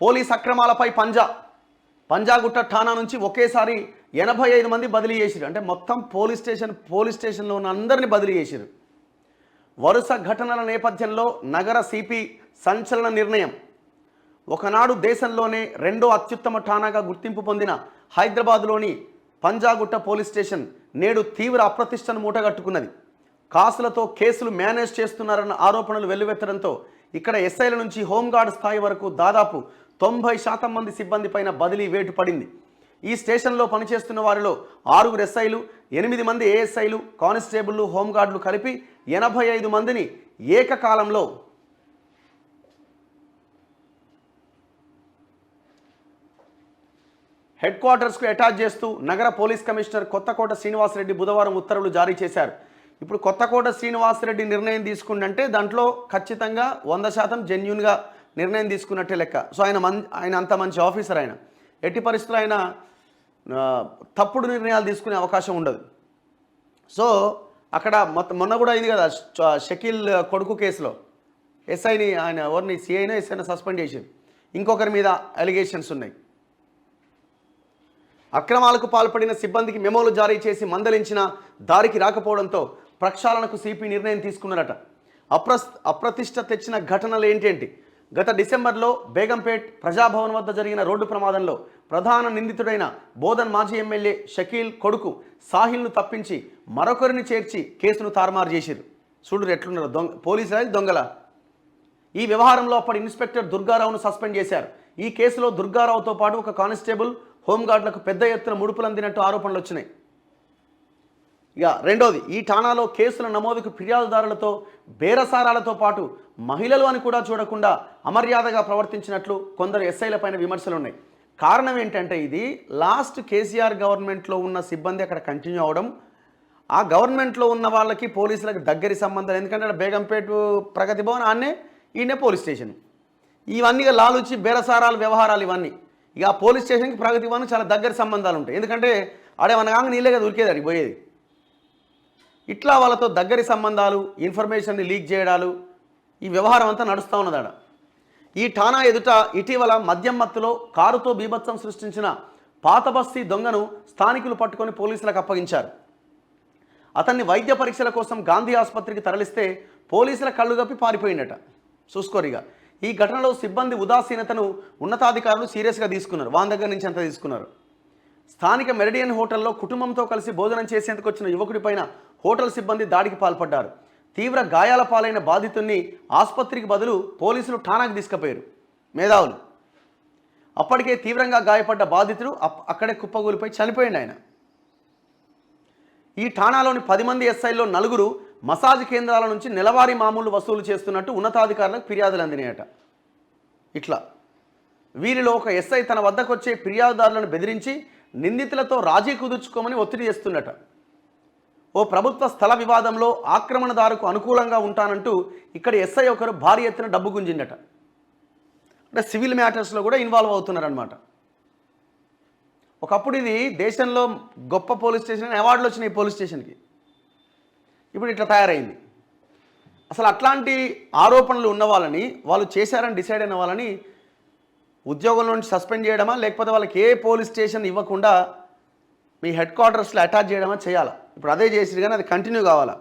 Police అక్రమాలపై Panjagutta ఠాణా నుంచి ఒకేసారి 85 మంది బదిలీ చేసిరు. అంటే మొత్తం పోలీస్ స్టేషన్లో ఉన్న అందరినీ బదిలీ చేసిరు. వరుస ఘటనల నేపథ్యంలో నగర సిపి సంచలన నిర్ణయం. ఒకనాడు దేశంలోనే రెండో అత్యుత్తమ ఠాణాగా గుర్తింపు పొందిన హైదరాబాద్లోని పంజాగుట్ట పోలీస్ స్టేషన్ నేడు తీవ్ర అప్రతిష్టను మూటగట్టుకున్నది. కాసులతో కేసులు మేనేజ్ చేస్తున్నారన్న ఆరోపణలు వెల్లువెత్తడంతో ఇక్కడ ఎస్ఐల నుంచి హోంగార్డ్ స్థాయి వరకు దాదాపు 90% మంది సిబ్బంది పైన బదిలీ వేటు పడింది. ఈ స్టేషన్లో పనిచేస్తున్న వారిలో 6 ఎస్ఐలు, 8 మంది ఏఎస్ఐలు, కానిస్టేబుళ్లు, హోంగార్డులు కలిపి 85 మందిని ఏకకాలంలో హెడ్ క్వార్టర్స్కు అటాచ్ చేస్తూ నగర పోలీస్ కమిషనర్ కొత్తకోట శ్రీనివాసరెడ్డి బుధవారం ఉత్తర్వులు జారీ చేశారు. ఇప్పుడు కొత్తకోట శ్రీనివాసరెడ్డి నిర్ణయం తీసుకుంటే దాంట్లో ఖచ్చితంగా 100% జెన్యూన్గా నిర్ణయం తీసుకున్నట్టే లెక్క. సో ఆయన అంత మంచి ఆఫీసర్. ఆయన ఎట్టి పరిస్థితుల్లో ఆయన తప్పుడు నిర్ణయాలు తీసుకునే అవకాశం ఉండదు. సో అక్కడ మొన్న కూడా అయింది కదా షకీల్ కొడుకు కేసులో ఎస్ఐని ఆయన ఎవరిని సిఐనో ఎస్ఐని సస్పెండ్ చేసింది. ఇంకొకరి మీద అలిగేషన్స్ ఉన్నాయి. అక్రమాలకు పాల్పడిన సిబ్బందికి మెమోలు జారీ చేసి మందలించిన దారికి రాకపోవడంతో ప్రక్షాళనకు సిపి నిర్ణయం తీసుకున్నారట. అప్రతిష్ట తెచ్చిన ఘటనలు ఏంటేంటి? గత డిసెంబర్లో బేగంపేట్ ప్రజాభవన్ వద్ద జరిగిన రోడ్డు ప్రమాదంలో ప్రధాన నిందితుడైన బోధన్ మాజీ ఎమ్మెల్యే షకీల్ కొడుకు సాహిల్ను తప్పించి మరొకరిని చేర్చి కేసును తారుమారు చేసిరు. చూడు ఎట్లున్నారు పోలీసులు దొంగల. ఈ వ్యవహారంలో అప్పటి ఇన్స్పెక్టర్ దుర్గారావును సస్పెండ్ చేశారు. ఈ కేసులో దుర్గారావుతో పాటు ఒక కానిస్టేబుల్, హోంగార్డులకు పెద్ద ఎత్తున ముడుపులు అందినట్టు ఆరోపణలు వచ్చినాయి. ఇక రెండోది, ఈ ఠాణాలో కేసుల నమోదుకు ఫిర్యాదుదారులతో బేరసారాలతో పాటు మహిళలు అని కూడా చూడకుండా అమర్యాదగా ప్రవర్తించినట్లు కొందరు ఎస్ఐలపైన విమర్శలు ఉన్నాయి. కారణం ఏంటంటే ఇది లాస్ట్ కేసీఆర్ గవర్నమెంట్లో ఉన్న సిబ్బంది అక్కడ కంటిన్యూ అవడం, ఆ గవర్నమెంట్లో ఉన్న వాళ్ళకి పోలీసులకు దగ్గరి సంబంధాలు. ఎందుకంటే బేగంపేట ప్రగతి భవన్ ఆన్నే, ఈయనే పోలీస్ స్టేషన్. ఇవన్నీ లాలుచి బేరసారాలు వ్యవహారాలు ఇవన్నీ. ఇక ఆ పోలీస్ స్టేషన్కి ప్రగతి భవన్ చాలా దగ్గర సంబంధాలు ఉంటాయి. ఎందుకంటే ఆడేమన్నా కాక నీళ్ళే కదా ఉరికేదానికి పోయేది. ఇట్లా వాళ్ళతో దగ్గరి సంబంధాలు, ఇన్ఫర్మేషన్ని లీక్ చేయడాలు, ఈ వ్యవహారం అంతా నడుస్తూ ఉన్నదాడ. ఈ ఠాణా ఎదుట ఇటీవల మద్యం మత్తులో కారుతో బీభత్సం సృష్టించిన పాత బస్తీ దొంగను స్థానికులు పట్టుకొని పోలీసులకు అప్పగించారు. అతన్ని వైద్య పరీక్షల కోసం గాంధీ ఆసుపత్రికి తరలిస్తే పోలీసుల కళ్ళు గప్పి పారిపోయిందట. చూసుకోరిగా ఈ ఘటనలో సిబ్బంది ఉదాసీనతను ఉన్నతాధికారులు సీరియస్గా తీసుకున్నారు. వాని దగ్గర నుంచి అంత తీసుకున్నారు. స్థానిక మెరిడియన్ హోటల్లో కుటుంబంతో కలిసి భోజనం చేసేందుకు వచ్చిన యువకుడిపైన హోటల్ సిబ్బంది దాడికి పాల్పడ్డారు. తీవ్ర గాయాల పాలైన బాధితుడిని ఆసుపత్రికి బదులు పోలీసులు ఠాణాకు తీసుకుపోయారు మేధావులు. అప్పటికే తీవ్రంగా గాయపడ్డ బాధితుడు అక్కడే కుప్పగూలిపోయి చనిపోయింది ఆయన. ఈ ఠాణాలోని 10 మంది ఎస్ఐల్లో 4 మసాజ్ కేంద్రాల నుంచి నెలవారీ మామూలు వసూలు చేస్తున్నట్టు ఉన్నతాధికారులకు ఫిర్యాదులు అందినాయట. ఇట్లా వీరిలో ఒక ఎస్ఐ తన వద్దకు వచ్చే ఫిర్యాదుదారులను బెదిరించి నిందితులతో రాజీ కుదుర్చుకోమని ఒత్తిడి చేస్తున్నట. ఓ ప్రభుత్వ స్థల వివాదంలో ఆక్రమణదారుకు అనుకూలంగా ఉంటానంటూ ఇక్కడ ఎస్ఐ ఒకరు భారీ ఎత్తున డబ్బు గుంజిందట. అంటే సివిల్ మ్యాటర్స్లో కూడా ఇన్వాల్వ్ అవుతున్నారనమాట. ఒకప్పుడు ఇది దేశంలో గొప్ప పోలీస్ స్టేషన్ అవార్డులు వచ్చినాయి పోలీస్ స్టేషన్కి. ఇప్పుడు ఇట్లా తయారైంది. అసలు అట్లాంటి ఆరోపణలు ఉన్న వాళ్ళని, వాళ్ళు చేశారని డిసైడ్ అయిన వాళ్ళని ఉద్యోగంలో నుంచి సస్పెండ్ చేయడమా, లేకపోతే వాళ్ళకి ఏ పోలీస్ స్టేషన్ ఇవ్వకుండా మీ హెడ్ క్వార్టర్స్లో అటాచ్ చేయడమా చేయాలా? ఇప్పుడు అదే చేసిరు కానీ అది కంటిన్యూ కావాలా?